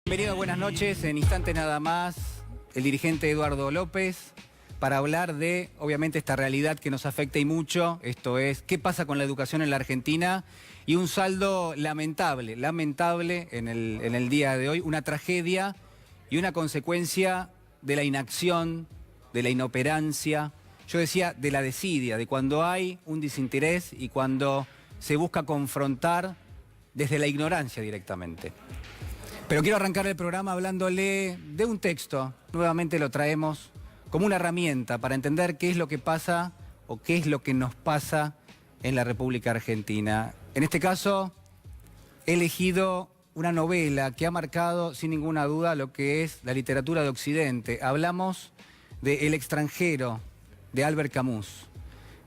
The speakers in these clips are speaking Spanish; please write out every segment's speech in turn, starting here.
Bienvenido, buenas noches. En instantes nada más, el dirigente Eduardo López para hablar de, obviamente, esta realidad que nos afecta y mucho. Esto es, ¿qué pasa con la educación en la Argentina? Y un saldo lamentable en el día de hoy, una tragedia y una consecuencia de la inacción, de la inoperancia, yo decía de la desidia, de cuando hay un desinterés y cuando se busca confrontar desde la ignorancia directamente. Pero quiero arrancar el programa hablándole de un texto, nuevamente lo traemos como una herramienta para entender qué es lo que pasa o qué es lo que nos pasa en la República Argentina. En este caso, he elegido una novela que ha marcado sin ninguna duda lo que es la literatura de Occidente. Hablamos de El extranjero, de Albert Camus,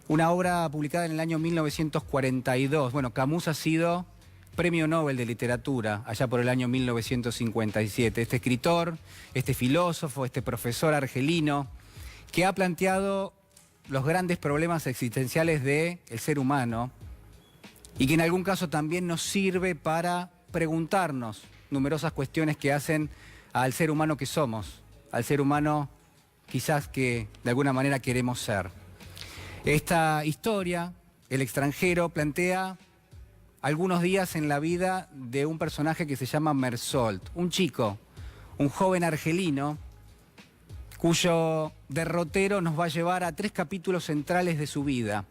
una obra publicada en el año 1942. Bueno, Camus ha sido Premio Nobel de Literatura, allá por el año 1957. Este escritor, este filósofo, este profesor argelino, que ha planteado los grandes problemas existenciales del ser humano y que en algún caso también nos sirve para preguntarnos numerosas cuestiones que hacen al ser humano que somos, al ser humano quizás que de alguna manera queremos ser. Esta historia, El extranjero, plantea algunos días en la vida de un personaje que se llama Mersault, un chico, un joven argelino, cuyo derrotero nos va a llevar a 3 capítulos centrales de su vida.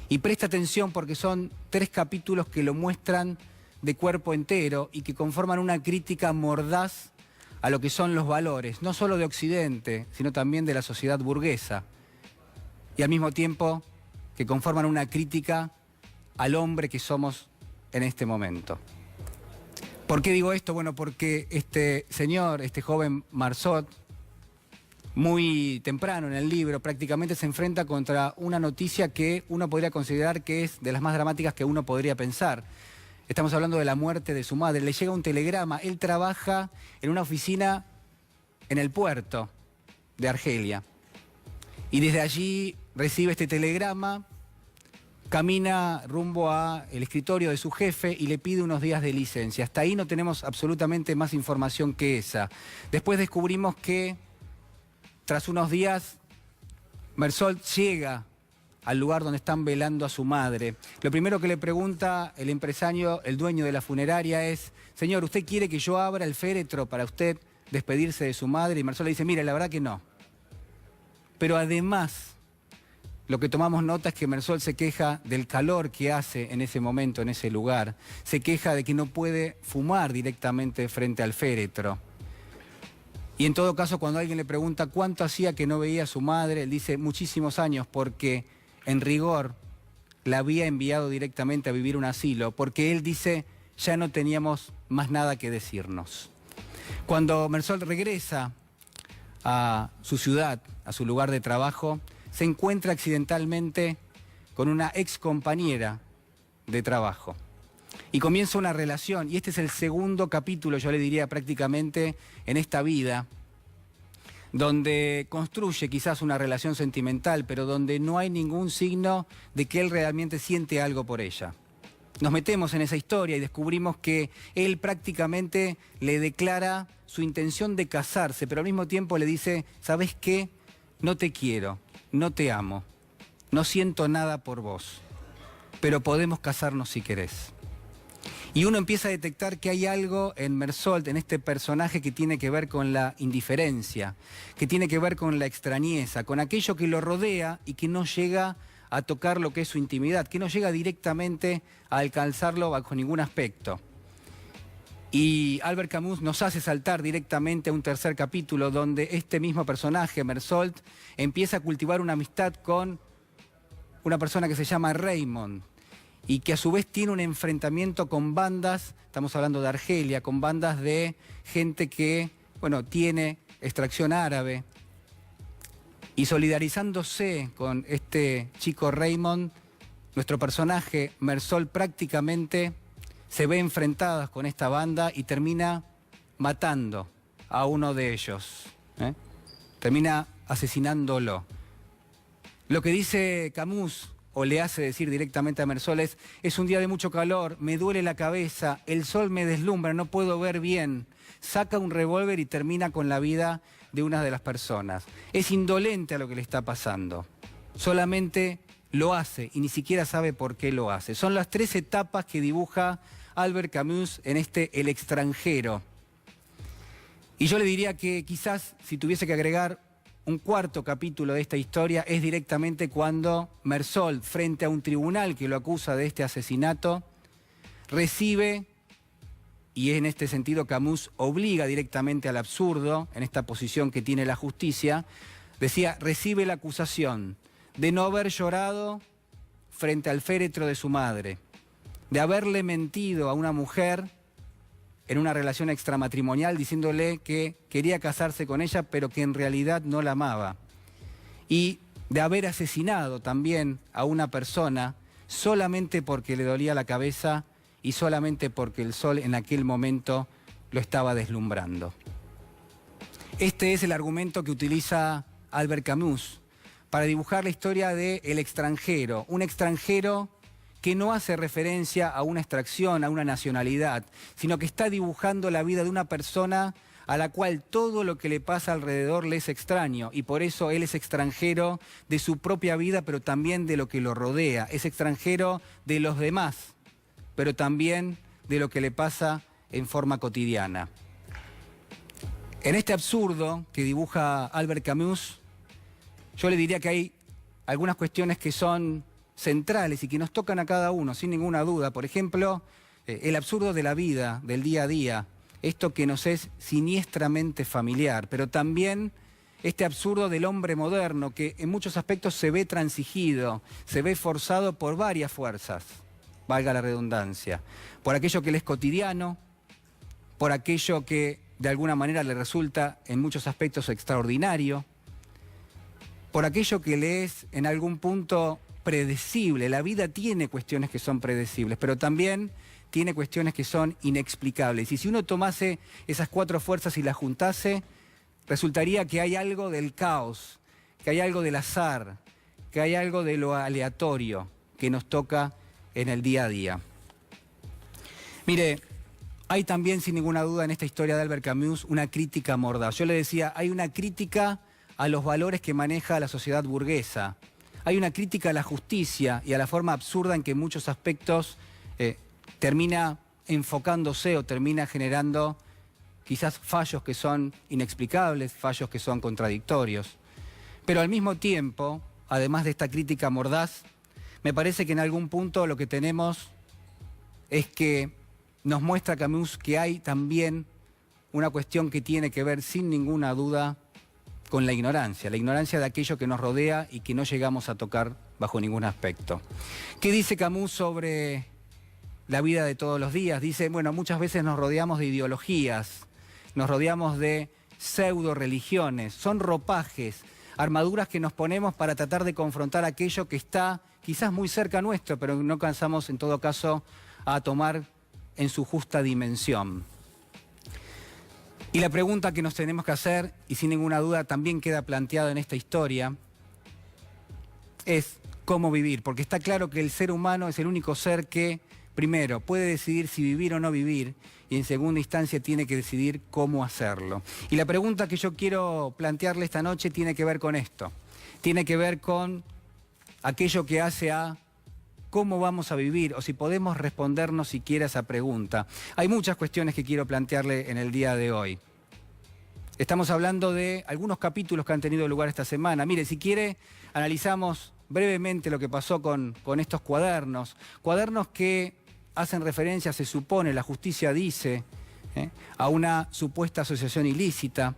Y presta atención porque son 3 capítulos que lo muestran de cuerpo entero y que conforman una crítica mordaz a lo que son los valores, no solo de Occidente, sino también de la sociedad burguesa. Y al mismo tiempo que conforman una crítica al hombre que somos en este momento. ¿Por qué digo esto? Bueno, porque este señor, este joven Mersault, muy temprano en el libro, prácticamente se enfrenta contra una noticia que uno podría considerar que es de las más dramáticas que uno podría pensar. Estamos hablando de la muerte de su madre. Le llega un telegrama. Él trabaja en una oficina en el puerto de Argelia. Y desde allí recibe este telegrama, camina rumbo al escritorio de su jefe y le pide unos días de licencia. Hasta ahí no tenemos absolutamente más información que esa. Después descubrimos que tras unos días Mersault llega al lugar donde están velando a su madre. Lo primero que le pregunta el empresario, el dueño de la funeraria, es: señor, ¿usted quiere que yo abra el féretro para usted despedirse de su madre? Y Mersault le dice: mire, la verdad que no. Pero además, lo que tomamos nota es que Mersault se queja del calor que hace en ese momento, en ese lugar. Se queja de que no puede fumar directamente frente al féretro. Y en todo caso, cuando alguien le pregunta cuánto hacía que no veía a su madre, él dice muchísimos años, porque en rigor la había enviado directamente a vivir un asilo, porque él dice ya no teníamos más nada que decirnos. Cuando Mersault regresa a su ciudad, a su lugar de trabajo, se encuentra accidentalmente con una ex compañera de trabajo. Y comienza una relación, y este es el segundo capítulo, yo le diría prácticamente, en esta vida, donde construye quizás una relación sentimental, pero donde no hay ningún signo de que él realmente siente algo por ella. Nos metemos en esa historia y descubrimos que él prácticamente le declara su intención de casarse, pero al mismo tiempo le dice: ¿sabes qué? No te quiero, no te amo, no siento nada por vos, pero podemos casarnos si querés. Y uno empieza a detectar que hay algo en Mersault, en este personaje, que tiene que ver con la indiferencia, que tiene que ver con la extrañeza, con aquello que lo rodea y que no llega a tocar lo que es su intimidad, que no llega directamente a alcanzarlo bajo ningún aspecto. Y Albert Camus nos hace saltar directamente a un tercer capítulo donde este mismo personaje, Mersault, empieza a cultivar una amistad con una persona que se llama Raymond y que a su vez tiene un enfrentamiento con bandas, estamos hablando de Argelia, con bandas de gente que, bueno, tiene extracción árabe. Y solidarizándose con este chico Raymond, nuestro personaje Mersault prácticamente se ve enfrentada con esta banda y termina matando a uno de ellos. Termina asesinándolo. Lo que dice Camus, o le hace decir directamente a Mersol es un día de mucho calor, me duele la cabeza, el sol me deslumbra, no puedo ver bien. Saca un revólver y termina con la vida de una de las personas. Es indolente a lo que le está pasando. Solamente lo hace y ni siquiera sabe por qué lo hace. Son las 3 etapas que dibuja Albert Camus en El extranjero. Y yo le diría que quizás si tuviese que agregar un 4.º capítulo de esta historia es directamente cuando Mersol, frente a un tribunal que lo acusa de este asesinato, recibe, y en este sentido Camus obliga directamente al absurdo, en esta posición que tiene la justicia, decía, recibe la acusación de no haber llorado frente al féretro de su madre, de haberle mentido a una mujer en una relación extramatrimonial diciéndole que quería casarse con ella pero que en realidad no la amaba, y de haber asesinado también a una persona solamente porque le dolía la cabeza y solamente porque el sol en aquel momento lo estaba deslumbrando. Este es el argumento que utiliza Albert Camus para dibujar la historia de El extranjero, un extranjero que no hace referencia a una extracción, a una nacionalidad, sino que está dibujando la vida de una persona a la cual todo lo que le pasa alrededor le es extraño, y por eso él es extranjero de su propia vida, pero también de lo que lo rodea, es extranjero de los demás, pero también de lo que le pasa en forma cotidiana. En este absurdo que dibuja Albert Camus, yo le diría que hay algunas cuestiones que son centrales y que nos tocan a cada uno, sin ninguna duda. Por ejemplo, el absurdo de la vida, del día a día, esto que nos es siniestramente familiar, pero también este absurdo del hombre moderno, que en muchos aspectos se ve transigido, se ve forzado por varias fuerzas, valga la redundancia, por aquello que le es cotidiano, por aquello que de alguna manera le resulta en muchos aspectos extraordinario, por aquello que le es en algún punto predecible. La vida tiene cuestiones que son predecibles, pero también tiene cuestiones que son inexplicables. Y si uno tomase esas 4 fuerzas y las juntase, resultaría que hay algo del caos, que hay algo del azar, que hay algo de lo aleatorio que nos toca en el día a día. Mire, hay también, sin ninguna duda, en esta historia de Albert Camus, una crítica mordaz. Yo le decía, hay una crítica a los valores que maneja la sociedad burguesa. Hay una crítica a la justicia y a la forma absurda en que en muchos aspectos termina enfocándose o termina generando quizás fallos que son inexplicables, fallos que son contradictorios. Pero al mismo tiempo, además de esta crítica mordaz, me parece que en algún punto lo que tenemos es que nos muestra Camus que hay también una cuestión que tiene que ver sin ninguna duda con la ignorancia de aquello que nos rodea y que no llegamos a tocar bajo ningún aspecto. ¿Qué dice Camus sobre la vida de todos los días? Dice, bueno, muchas veces nos rodeamos de ideologías, nos rodeamos de pseudo religiones, son ropajes, armaduras que nos ponemos para tratar de confrontar aquello que está quizás muy cerca nuestro, pero no alcanzamos en todo caso a tomar en su justa dimensión. Y la pregunta que nos tenemos que hacer, y sin ninguna duda también queda planteada en esta historia, es cómo vivir, porque está claro que el ser humano es el único ser que, primero, puede decidir si vivir o no vivir, y en segunda instancia tiene que decidir cómo hacerlo. Y la pregunta que yo quiero plantearle esta noche tiene que ver con esto, tiene que ver con aquello que hace a cómo vamos a vivir, o si podemos respondernos siquiera esa pregunta. Hay muchas cuestiones que quiero plantearle en el día de hoy. Estamos hablando de algunos capítulos que han tenido lugar esta semana. Mire, si quiere, analizamos brevemente lo que pasó con estos cuadernos. Cuadernos que hacen referencia, se supone, la justicia dice, a una supuesta asociación ilícita,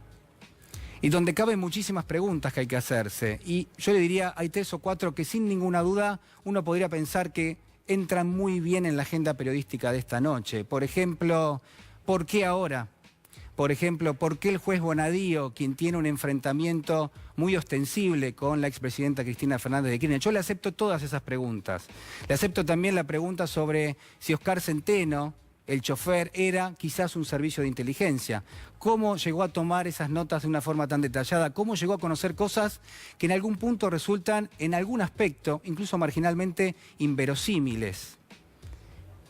y donde caben muchísimas preguntas que hay que hacerse. Y yo le diría, hay 3 o 4 que sin ninguna duda uno podría pensar que entran muy bien en la agenda periodística de esta noche. Por ejemplo, ¿por qué ahora? Por ejemplo, ¿por qué el juez Bonadío, quien tiene un enfrentamiento muy ostensible con la expresidenta Cristina Fernández de Kirchner? Yo le acepto todas esas preguntas. Le acepto también la pregunta sobre si Oscar Centeno, el chofer, era quizás un servicio de inteligencia. ¿Cómo llegó a tomar esas notas de una forma tan detallada? ¿Cómo llegó a conocer cosas que en algún punto resultan, en algún aspecto, incluso marginalmente, inverosímiles?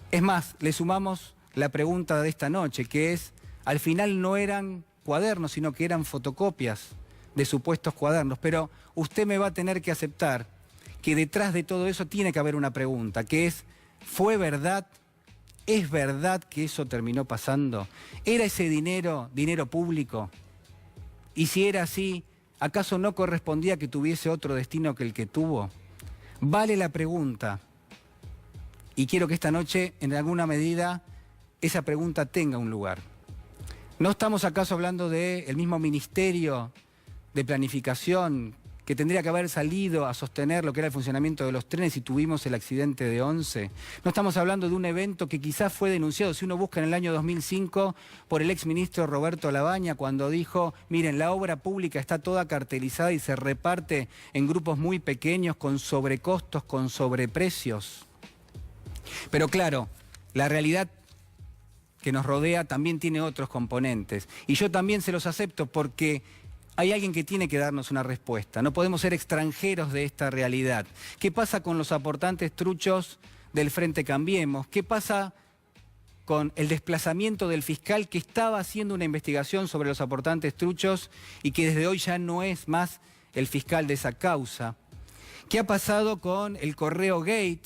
Es más, le sumamos la pregunta de esta noche, que es, al final no eran cuadernos, sino que eran fotocopias de supuestos cuadernos. Pero usted me va a tener que aceptar que detrás de todo eso tiene que haber una pregunta, que es, ¿fue verdad? ¿Es verdad que eso terminó pasando? ¿Era ese dinero público? Y si era así, ¿acaso no correspondía que tuviese otro destino que el que tuvo? Vale la pregunta. Y quiero que esta noche, en alguna medida, esa pregunta tenga un lugar. ¿No estamos acaso hablando del mismo Ministerio de Planificación que tendría que haber salido a sostener lo que era el funcionamiento de los trenes y tuvimos el accidente de Once? No estamos hablando de un evento que quizás fue denunciado, si uno busca, en el año 2005 por el exministro Roberto Labaña, cuando dijo, miren, la obra pública está toda cartelizada y se reparte en grupos muy pequeños con sobrecostos, con sobreprecios. Pero claro, la realidad que nos rodea también tiene otros componentes. Y yo también se los acepto porque hay alguien que tiene que darnos una respuesta. No podemos ser extranjeros de esta realidad. ¿Qué pasa con los aportantes truchos del Frente Cambiemos? ¿Qué pasa con el desplazamiento del fiscal que estaba haciendo una investigación sobre los aportantes truchos y que desde hoy ya no es más el fiscal de esa causa? ¿Qué ha pasado con el Correo Gate,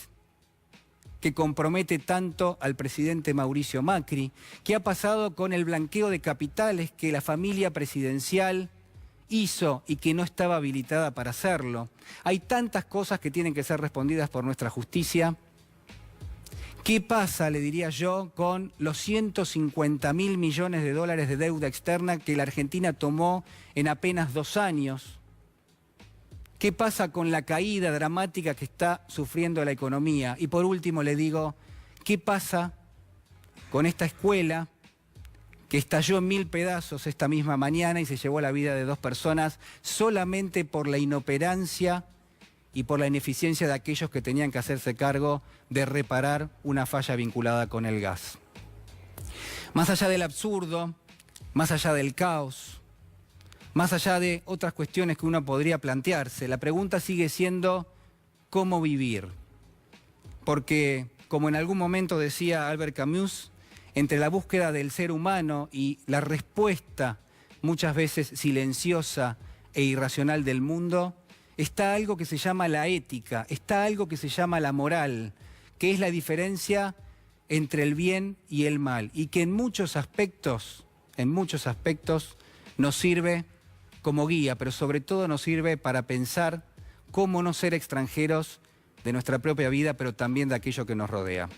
que compromete tanto al presidente Mauricio Macri? ¿Qué ha pasado con el blanqueo de capitales que la familia presidencial hizo y que no estaba habilitada para hacerlo? Hay tantas cosas que tienen que ser respondidas por nuestra justicia. ¿Qué pasa, le diría yo, con los 150.000 millones de dólares de deuda externa que la Argentina tomó en apenas 2 años? ¿Qué pasa con la caída dramática que está sufriendo la economía? Y por último le digo, ¿qué pasa con esta escuela que estalló en 1000 pedazos esta misma mañana y se llevó la vida de 2 personas solamente por la inoperancia y por la ineficiencia de aquellos que tenían que hacerse cargo de reparar una falla vinculada con el gas? Más allá del absurdo, más allá del caos, más allá de otras cuestiones que uno podría plantearse, la pregunta sigue siendo ¿cómo vivir? Porque, como en algún momento decía Albert Camus, entre la búsqueda del ser humano y la respuesta, muchas veces silenciosa e irracional del mundo, está algo que se llama la ética, está algo que se llama la moral, que es la diferencia entre el bien y el mal, y que en muchos aspectos nos sirve como guía, pero sobre todo nos sirve para pensar cómo no ser extranjeros de nuestra propia vida, pero también de aquello que nos rodea.